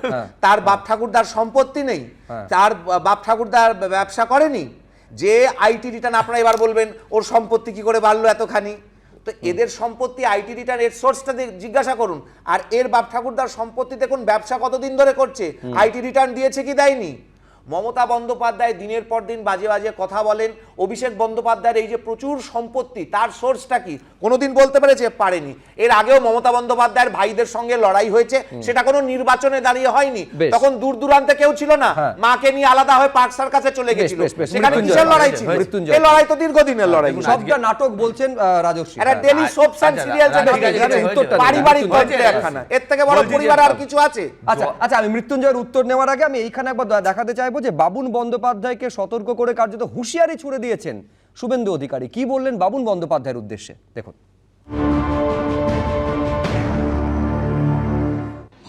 তার বাপ ঠাকুরদার সম্পত্তি নেই, তার বাপ ঠাকুরদার ব্যবসা করেনি, যে আইটি রিটার্ন আপনারা এবার বলবেন ওর সম্পত্তি কি করে বাড়লো এতখানি। তো এদের সম্পত্তি আইটি রিটার্ন এর সোর্সটা জিজ্ঞাসা করুন। আর এর বাপ ঠাকুরদার সম্পত্তি দেখুন ব্যবসা কতদিন ধরে করছে, আইটি রিটার্ন দিয়েছে কি দেয়নি। মমতা বন্দ্যোপাধ্যায় দিনের পর দিন বাজে বাজে কথা বলেন। অভিষেক বন্দ্যোপাধ্যায়ের এই যে প্রচুর সম্পত্তি, তার সোর্সটা কি কোনোদিন বলতে পেরেছে? পারেনি। এর আগেও মমতা বন্দ্যোপাধ্যায়ের ভাইদের সঙ্গে লড়াই হয়েছে, সেটা কোনো নির্বাচনে দাঁড়িয়ে হয়নি, তখন দূর দূরান্তে কেউ ছিল না, মাকে নিয়ে আলাদা হয়ে পাকসার কাছে চলে গেছিল, সেখানে কিসের লড়াই ছিল? এই লড়াই তো দীর্ঘদিনের লড়াই। সবটা নাটক বলছেন রাজশ্রী, এটা ডেইলি সোপস এন্ড সিরিয়াল, পারিবারিক তন্ত্রে একখানা, এর থেকে বড় পরিবার আর কিছু আছে? আচ্ছা, আমি মৃত্যুঞ্জয়ের উত্তর নেওয়ার আগে আমি এইখানে একবার দেখাতে চাইবো যে বাবুন বন্দ্যোপাধ্যায়কে সতর্ক করে কার্যত হুঁশিয়ারি ছুড়ে দিয়েছেন শুভেন্দু অধিকারী। কি বললেন বাবুন বন্দ্যোপাধ্যায়ের উদ্দেশ্যে, দেখুন।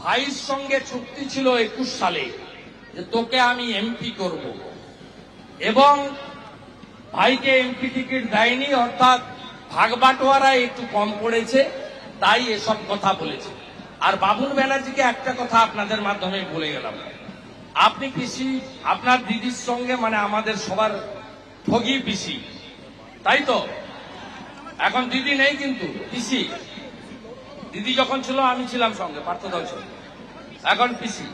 ভাইয়ের সঙ্গে চুক্তি ছিল 21 সালে যে তোকে আমি এমপি করব, এবং ভাইকে এমপি টিকিট দেয়নি, অর্থাৎ ভাগবাটোয়ারা একটু কম পড়েছে, তাই এসব কথা বলেছে। আর বাবুল ব্যানার্জিকে একটা কথা আপনাদের মাধ্যমে বলে গেলাম, আপনি পিসি আপনার দিদির সঙ্গে, মানে আমাদের সবার ঠগি পিসি, তাই তো? এখন দিদি নেই, কিন্তু পিসি। দিদি যখন ছিল আমি ছিলাম সঙ্গে, পার্থদল ছিল, এখন পিসি।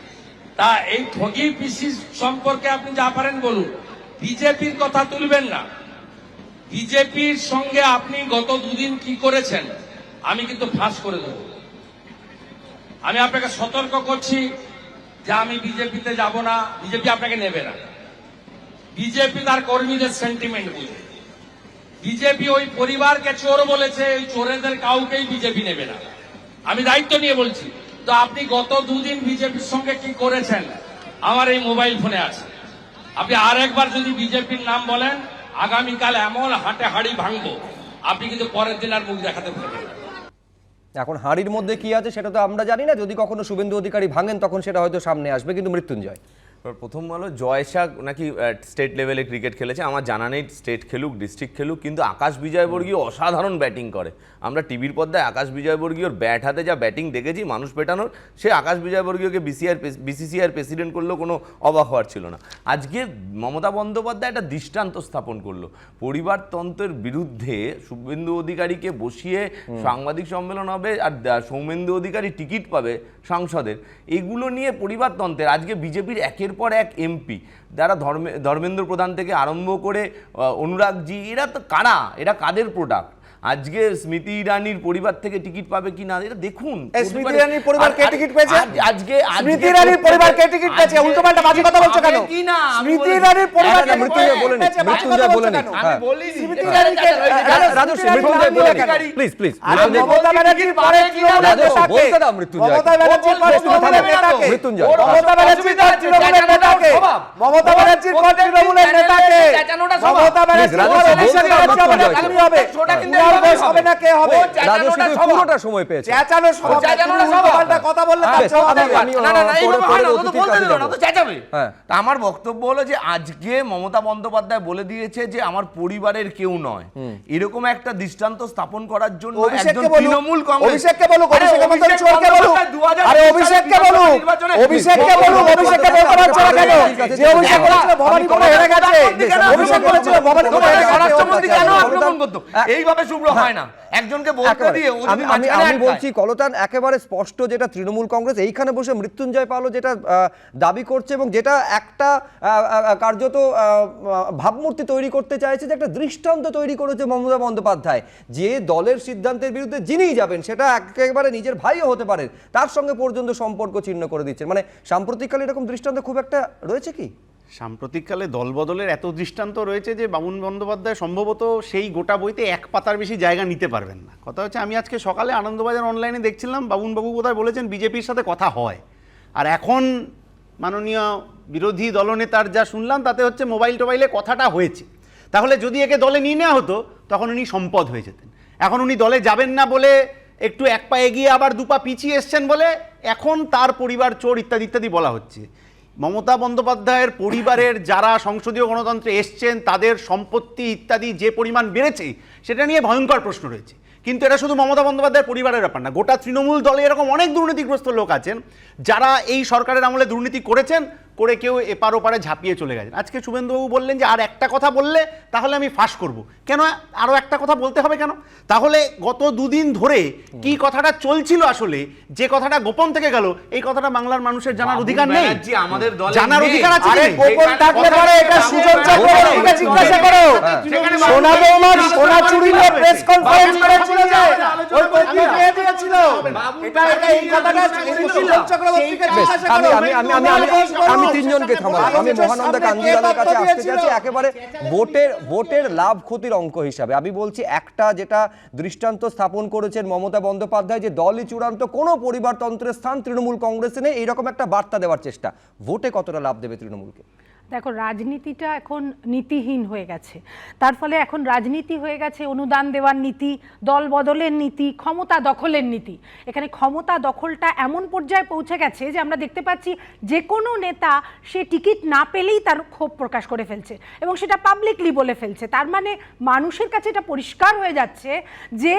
তা এই ঠগি পিসি সম্পর্কে আপনি যা পারেন বলুন, বিজেপির কথা তুলবেন না। বিজেপির সঙ্গে আপনি গত দুদিন কি করেছেন আমি কিন্তু ফাঁস করে দেব। আমি আপনাকে সতর্ক করছি যে আমি বিজেপিতে যাব না, বিজেপি আপনাকে নেবে না। বিজেপি তার কর্মীদের সেন্টিমেন্ট বুঝে, বিজেপি ওই পরিবারকে চোর বলেছে, ওই চোরেদের কাউকেই বিজেপি নেবে না, আমি দায়িত্ব নিয়ে বলছি। তো আপনি গত দুদিন বিজেপির সঙ্গে কি করেছেন আমার এই মোবাইল ফোনে আছে। আপনি আর একবার যদি বিজেপির নাম বলেন, আগামীকাল এমন হাটে হাড়ি ভাঙবো, আপনি কিন্তু পরের দিন আর মুখ দেখাতে পারবেন না। এখন হাড়ির মধ্যে কি আছে সেটা তো আমরা জানি না, যদি কখনো শুভেন্দু অধিকারী ভাঙেন তখন সেটা হয়তো সামনে আসবে। কিন্তু মৃত্যুঞ্জয়, প্রথম বলো জয় শাহ নাকি স্টেট লেভেলে ক্রিকেট খেলেছে, আমার জানা নেই স্টেট খেলুক ডিস্ট্রিক্ট খেলুক, কিন্তু আকাশ বিজয়বর্গীয় অসাধারণ ব্যাটিং করে। আমরা টিভির পর্দায় আকাশ বিজয়বর্গীয়র ব্যাট হাতে যা ব্যাটিং দেখেছি মানুষ পেটানোর, সে আকাশ বিজয়বর্গীয়কে বিসিসিআইয়ের প্রেসিডেন্ট করলেও কোনো অবাক হওয়ার ছিল না। আজকে মমতা বন্দ্যোপাধ্যায় একটা দৃষ্টান্ত স্থাপন করলো, পরিবারতন্ত্রের বিরুদ্ধে শুভেন্দু অধিকারীকে বসিয়ে সাংবাদিক সম্মেলন হবে আর সৌমেন্দু অধিকারী টিকিট পাবে সংসদের, এগুলো নিয়ে পরিবারতন্ত্রের। আজকে বিজেপির একের পর এক এমপি, যারা ধর্মেন্দ্র প্রধান থেকে আরম্ভ করে অনুরাগজি, এরা তো কারা, এরা কাদের প্রোডাক্ট? আজকে স্মৃতি ইরানির পরিবার থেকে টিকিট পাবে কি না এটা দেখুন। স্মৃতি ইরানির পরিবার কে টিকিট পেয়েছে? আজকে স্মৃতি ইরানির পরিবার কে টিকিট পেয়েছে? উল্টোপাল্টা বাজে কথা বলছো কেন? স্মৃতি ইরানির পরিবার কে মৃত্যুঞ্জয় বলেন, মৃত্যুঞ্জয় বলেন। আমি বলি স্মৃতি ইরানিকে রাজশ্রী, মৃত্যুঞ্জয় বলেন, প্লিজ প্লিজ। মমতা ব্যানার্জির পরে তৃণমূলের নেতাকে, বলতে দাও মৃত্যুঞ্জয়। মমতা ব্যানার্জির পরে তৃণমূলের নেতাকে, মৃত্যুঞ্জয়। মমতা ব্যানার্জির পরে তৃণমূলের নেতাকে, মমতা ব্যানার্জির পরে তৃণমূলের নেতাকে, মমতা ব্যানার্জির পরে ইলেকশন করাচ্ছে হবে না, কি হবে? কুণাল ঘোষ হবে না, কে হবে? রাজশ্রী তুমি পুরোটা সময় পেয়েছো। চেঁচানো সভা, উল্টোপাল্টা কথা বললে তার জবাব দেবে। হ্যাঁ। তা আমার বক্তব্য হলো যে আজকে মমতা বন্দ্যোপাধ্যায় বলে দিয়েছে যে আমার পরিবারের কেউ নয়, এরকম একটা দৃষ্টান্ত স্থাপন করার জন্য একজন তৃণমূল কংগ্রেস, অভিষেককে বলুক, অভিষেকের মতন চোরকে বলুক, আরে অভিষেককে বলুক, অভিষেককে বলুক, অভিষেককে বলতে পারছে না কেন? যে অভিষেক বলেছিল ভবানীপুরে হেরে গেছে, অভিষেক বলেছিল ভবানীপুরে হেরে গেছে, স্বরাষ্ট্রমন্ত্রী কেন আক্রমণ করতো? এইভাবে শুভ্র হয় না, একজনকে বলতে দিয়ে ও যদি মাঝখানে আমি বলছি কলতান একেবারে স্পষ্ট যেটা তৃণমূল কংগ্রেস এইখানে বসে মৃত্যুঞ্জয় পালও যেটা দাবি করছে এবং যেটা একটা কার্যত ভাবমূর্তি তৈরি করতে চাইছে, যে একটা দৃষ্টান্ত তৈরি করেছে মমতা বন্দ্যোপাধ্যায়, যে দলের সিদ্ধান্তের বিরুদ্ধে যিনিই যাবেন সেটা একেবারে নিজের ভাইও হতে পারেন, তার সঙ্গে পর্যন্ত সম্পর্ক ছিন্ন করে দিচ্ছেন। মানে সাম্প্রতিককালে এরকম দৃষ্টান্ত খুব একটা রয়েছে কি? সাম্প্রতিককালে দলবদলের এত দৃষ্টান্ত রয়েছে যে বাবুন বন্দ্যোপাধ্যায় সম্ভবত সেই গোটা বইতে এক পাতার বেশি জায়গা নিতে পারবেন না। কথা হচ্ছে, আমি আজকে সকালে আনন্দবাজার অনলাইনে দেখছিলাম বাবুনবাবু বোধহয় বলেছেন বিজেপির সাথে কথা হয়, আর এখন মাননীয় বিরোধী দলনেতার যা শুনলাম তাতে হচ্ছে মোবাইল টোবাইলে কথাটা হয়েছে। তাহলে যদি একে দলে নিয়ে নেওয়া হতো তখন উনি সম্পদ হয়ে যেতেন। এখন উনি দলে যাবেন না বলে একটু এক পা এগিয়ে আবার দুপা পিছিয়ে এসছেন বলে এখন তার পরিবার চোর ইত্যাদি ইত্যাদি বলা হচ্ছে। মমতা বন্দ্যোপাধ্যায়ের পরিবারের যারা সংসদীয় গণতন্ত্রে এসছেন তাদের সম্পত্তি ইত্যাদি যে পরিমাণ বেড়েছে সেটা নিয়ে ভয়ঙ্কর প্রশ্ন রয়েছে। কিন্তু এটা শুধু মমতা বন্দ্যোপাধ্যায়ের পরিবারের ব্যাপার না, গোটা তৃণমূল দলে এরকম অনেক দুর্নীতিগ্রস্ত লোক আছেন যারা এই সরকারের আমলে দুর্নীতি করেছেন, করে কেউ এপার ওপারে ঝাঁপিয়ে চলে গেছেন। আজকে শুভেন্দুবাবু বললেন যে আর একটা কথা বললে তাহলে আমি ফাঁস করব। কেন আরও একটা কথা বলতে হবে কেন? তাহলে গত দুদিন ধরে কি কথাটা চলছিল, আসলে যে কথাটা গোপন থেকে গেল, এই কথাটা বাংলার মানুষের জানার অধিকার নেই, আমাদের দলে জানার অধিকার আছে। আরে গোপন থাকলে পরে এটা সুজন চক্রবর্তীকে জিজ্ঞাসা করো। সোনা বৌমার সোনা চুরি নিয়ে প্রেস কনফারেন্স করেছিল যে ওই পত্রিকা পেয়ে দিয়েছিল, এটা এই কথাটা সুজন চক্রবর্তীকে জিজ্ঞাসা করো। আমি তিনজনকে থামালাম। আমি মহানন্দা কাঞ্জিলালের কাছে আসতে চাইছি একেবারে ভোটের লাভ ক্ষতির অঙ্ক হিসাবে। আমি বলছি একটা যেটা দৃষ্টান্ত স্থাপন করেছেন মমতা বন্দ্যোপাধ্যায়, যে দলই চূড়ান্ত, কোনো পরিবারতন্ত্রের স্থান তৃণমূল কংগ্রেসে নেই, এইরকম একটা বার্তা দেওয়ার চেষ্টা, ভোটে কতটা লাভ দেবে তৃণমূলকে? দেখো, রাজনীতিটা এখন নীতিহীন হয়ে গেছে। তার ফলে এখন রাজনীতি হয়ে গেছে অনুদান দেওয়ার নীতি, দল বদলের নীতি, ক্ষমতা দখলের নীতি। এখানে ক্ষমতা দখলটা এমন পর্যায়ে পৌঁছে গেছে যে আমরা দেখতে পাচ্ছি যে কোনো নেতা সে টিকিট না পেলেই তার ক্ষোভ প্রকাশ করে ফেলছে এবং সেটা পাবলিকলি বলে ফেলছে। তার মানে মানুষের কাছে এটা পরিষ্কার হয়ে যাচ্ছে যে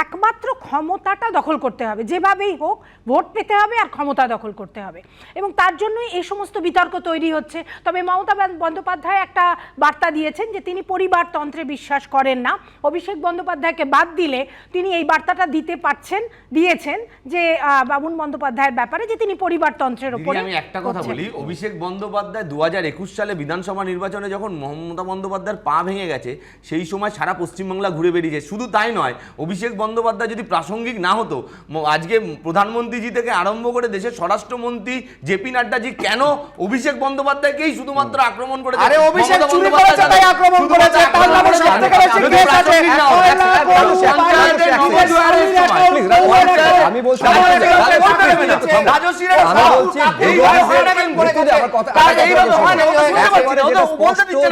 একমাত্র ক্ষমতাটা দখল করতে হবে, যেভাবেই হোক ভোট পেতে হবে আর ক্ষমতা দখল করতে হবে, এবং তার জন্যই এই সমস্ত বিতর্ক তৈরি হচ্ছে। তবে মমতা বন্দ্যোপাধ্যায় একটা বার্তা দিয়েছেন যে তিনি পরিবারতন্ত্রে বিশ্বাস করেন না। অভিষেক বন্দ্যোপাধ্যায়কে বাদ দিলে তিনি এই বার্তাটা দিয়েছেন যে বাবুন বন্দ্যোপাধ্যায়ের ব্যাপারে, যে তিনি পরিবারতন্ত্রের উপরে। আমি একটা কথা বলি, অভিষেক বন্দ্যোপাধ্যায় 2021 সালে বিধানসভা নির্বাচনে যখন মমতা বন্দ্যোপাধ্যায়ের পা ভেঙে গেছে সেই সময় সারা পশ্চিমবাংলা ঘুরে বেরিয়েছে। শুধু তাই নয়, অভিষেক বন্দ্যোপাধ্যায় যদি প্রাসঙ্গিক না হতো, আজকে প্রধানমন্ত্রীজি থেকে আরম্ভ করে দেশের স্বরাষ্ট্রমন্ত্রী জেপি নাড্ডাজি কেন অভিষেক বন্দ্যোপাধ্যায়কেই শুধুমাত্র আক্রমণ করেছে? আরে অভিষেক চুরি করেছে তাই আক্রমণ করেছে, তার নামে সবথেকে বেশি কেস আছে। আমি বলছি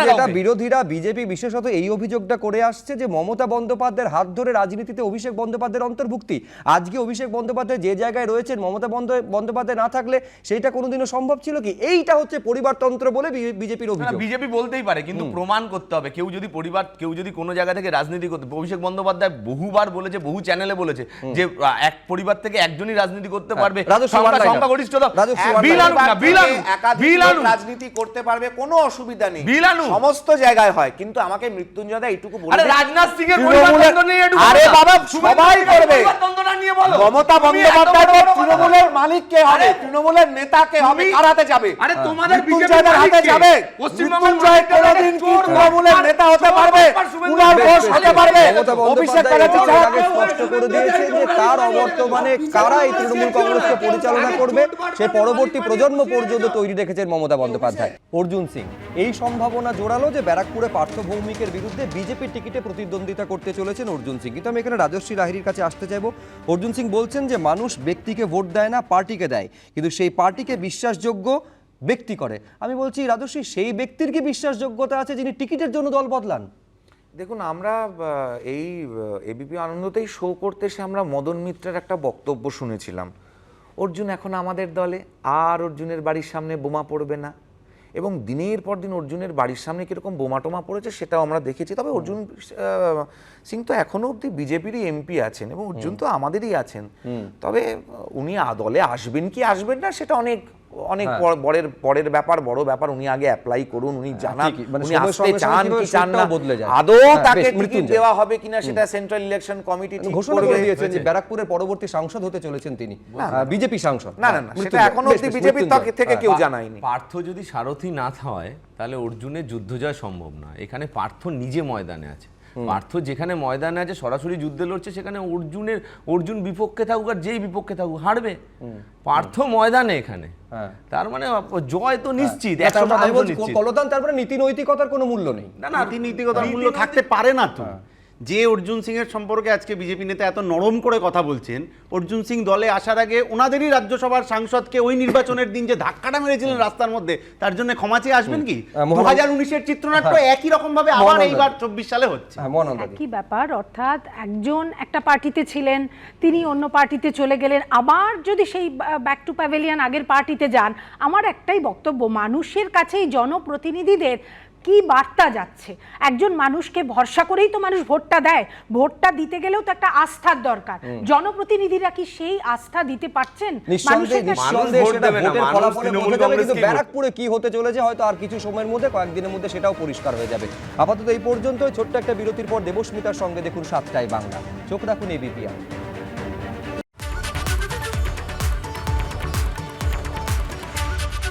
যেটা বিরোধীরা বিজেপি বিশেষত এই অভিযোগটা করে আসছে যে মমতা বন্দ্যোপাধ্যায়ের হাত ধরে রাজনীতিতে অভিষেক বন্দ্যোপাধ্যায়ের অন্তর্ভুক্তি। আজকে অভিষেক বন্দ্যোপাধ্যায় যে জায়গায় রয়েছেন, মমতা বন্দ্যোপাধ্যায় না থাকলে সেইটা কোনোদিনও সম্ভব ছিল কি? এইটা হচ্ছে পরিবারতন্ত্র বলে বিজেপির অভিযোগ। বিজেপি বলতেই পারে, কিন্তু প্রমাণ করতে হবে। কেউ যদি কোনো জায়গা থেকে রাজনীতি করতে, অভিষেক বন্দ্যোপাধ্যায় বহুবার বলেছে, বহু চ্যানেলে বলেছে যে এক পরিবার থেকে একজনই রাজনীতি করতে পারবে, পারবে, রাজস্বী one liner। সংখ্যাগরিষ্ঠতা, রাজস্বী one বিল liner। আনুক না, বিল আনুক, একাধিক বিল লোক আনুক। রাজনীতি করতে পারবে, কোনো অসুবিধা নেই, বিল আনুক। সমস্ত জায়গায় হয়, কিন্তু আমাকে মৃত্যুঞ্জয় দা এইটুকু বলে আরে দিন, রাজনাথ সিং এর তৃণমূলের- পরিবর্তন নিয়ে একটু আরে বলো না। বাবা, শুভেন্দু সবাই অধিকারীর করবে। পরিবর্তনটা নিয়ে বলো। মমতা তুমি এত বন্দ্যোপাধ্যায় বড় বড় কথা তৃণমূলের বলো। মালিক কে হবে, আরে, তৃণমূলের নেতা কে হবে, তুমি- কার হাতে যাবে? আরে তোমাদের মৃত্যুঞ্জয়দের হাতে যাবে। মৃত্যুঞ্জয় কোনোদিন কি তৃণমূলের নেতা হতে পারবে? কুণাল ঘোষ হতে পারবে? মমতা অভিষেক বন্দ্যোপাধ্যায় ব্যানার্জি এর ছাড়া আগে স্পষ্ট করে দিয়েছে যে তার অবর্তমানে কারা এই তৃণমূল কংগ্রেসকে পরিচালনা করবে সে পরবর্তী প্রজন্ম পর্যন্ত তৈরি রেখেছেন মমতা বন্দ্যোপাধ্যায়। অর্জুন সিং এই সম্ভাবনা জোরালো যে ব্যারাকপুরে পার্থ ভৌমিকের বিরুদ্ধে বিজেপির টিকিটে প্রতিদ্বন্দ্বিতা করতে চলেছেন অর্জুন সিং। কিন্তু আমি এখানে রাজশ্রী লাহিড়ীর কাছে আসতে চাইবো। অর্জুন সিং বলছেন যে মানুষ ব্যক্তিকে ভোট দেয় না, পার্টিকে দেয়, কিন্তু সেই পার্টিকে বিশ্বাসযোগ্য ব্যক্তি করে। আমি বলছি রাজশ্রী, সেই ব্যক্তির কি বিশ্বাসযোগ্যতা আছে যিনি টিকিটের জন্য দল বদলান? দেখুন, আমরা এই এবিপি আনন্দতেই শো করতে এসে আমরা মদন মিত্রের একটা বক্তব্য শুনেছিলাম, অর্জুন এখন আমাদের দলে, আর অর্জুনের বাড়ির সামনে বোমা পড়বে না, এবং দিনের পর দিন অর্জুনের বাড়ির সামনে কীরকম বোমা টোমা পড়েছে সেটাও আমরা দেখেছি। তবে অর্জুন সিং তো এখনও অবধি বিজেপিরই এমপি আছেন, এবং অর্জুন তো আমাদেরই আছেন। তবে উনি দলে আসবেন কি আসবেন না সেটা অনেক অনেক পরের ব্যাপার, বড় ব্যাপার। উনি আগে অ্যাপ্লাই করুন, উনি জানান উনি আসতে চান কি চান না, আদৌ তাকে টিকিট দেওয়া হবে কিনা সেটা সেন্ট্রাল ইলেকশন কমিটি ঠিক ঘোষণা করে করবে। দিয়েছেন যে ব্যারাকপুরের পরবর্তী সাংসদ হতে চলেছেন তিনি, বিজেপি সাংসদ। না না না, সেটা এখনো অবধি বিজেপি থেকে কেউ জানায়নি। পার্থ যদি সারথি না হয় তাহলে অর্জুনের যুদ্ধ জয় সম্ভব না। এখানে পার্থ নিজে ময়দানে আছে, পার্থ যেখানে ময়দানে আছে সরাসরি যুদ্ধে লড়ছে, সেখানে অর্জুন বিপক্ষে থাকুক আর যেই বিপক্ষে থাকুক হারবে। পার্থ ময়দানে এখানে, তার মানে জয় তো নিশ্চিত, 100% নিশ্চিত। কলতান তারপরে নীতি নৈতিকতার কোনো মূল্য নেই। না না, নীতিগত মূল্য থাকতে পারে না তো। যে অর্জুন সিং এর সম্পর্কে আজকে বিজেপি নেতা এত নরম করে কথা বলছেন, অর্জুন সিং দলে আসার আগে ওনাদেরই রাজ্যসভার সাংসদকে ওই নির্বাচনের দিন যে ধাক্কাটা মেরেছিলেন রাস্তার মধ্যে, তার জন্য ক্ষমা চেয়ে আসবেন কি? 2019-এর চিত্রনাট্য একই রকম ভাবে আবার এইবার 24 সালে হচ্ছে। একই ব্যাপার, অর্থাৎ একজন একটা পার্টিতে ছিলেন, তিনি অন্য পার্টিতে চলে গেলেন, আবার যদি সেই ব্যাক টু প্যাভিলিয়ন আগের পার্টিতে যান। আমার একটাই বক্তব্য, মানুষের কাছেই জনপ্রতিনিধিদের কি বার্তা যাচ্ছে? একজন মানুষকে ভরসা করেই তো মানুষ ভোটটা দেয়, ভোটটা দিতে গেলেও তো একটা আস্থার দরকার। জনপ্রতিনিধিরা কি সেই আস্থা দিতে পারছেন? ব্যারাকপুরে কি হতে চলেছে হয়তো আর কিছু সময়ের মধ্যে, কয়েকদিনের মধ্যে সেটাও পরিষ্কার হয়ে যাবে। আপাতত এই পর্যন্ত। ছোট্ট একটা বিরতির পর দেবস্মিতার সঙ্গে দেখুন 7টায় বাংলা। চোখ রাখুন এবিপি।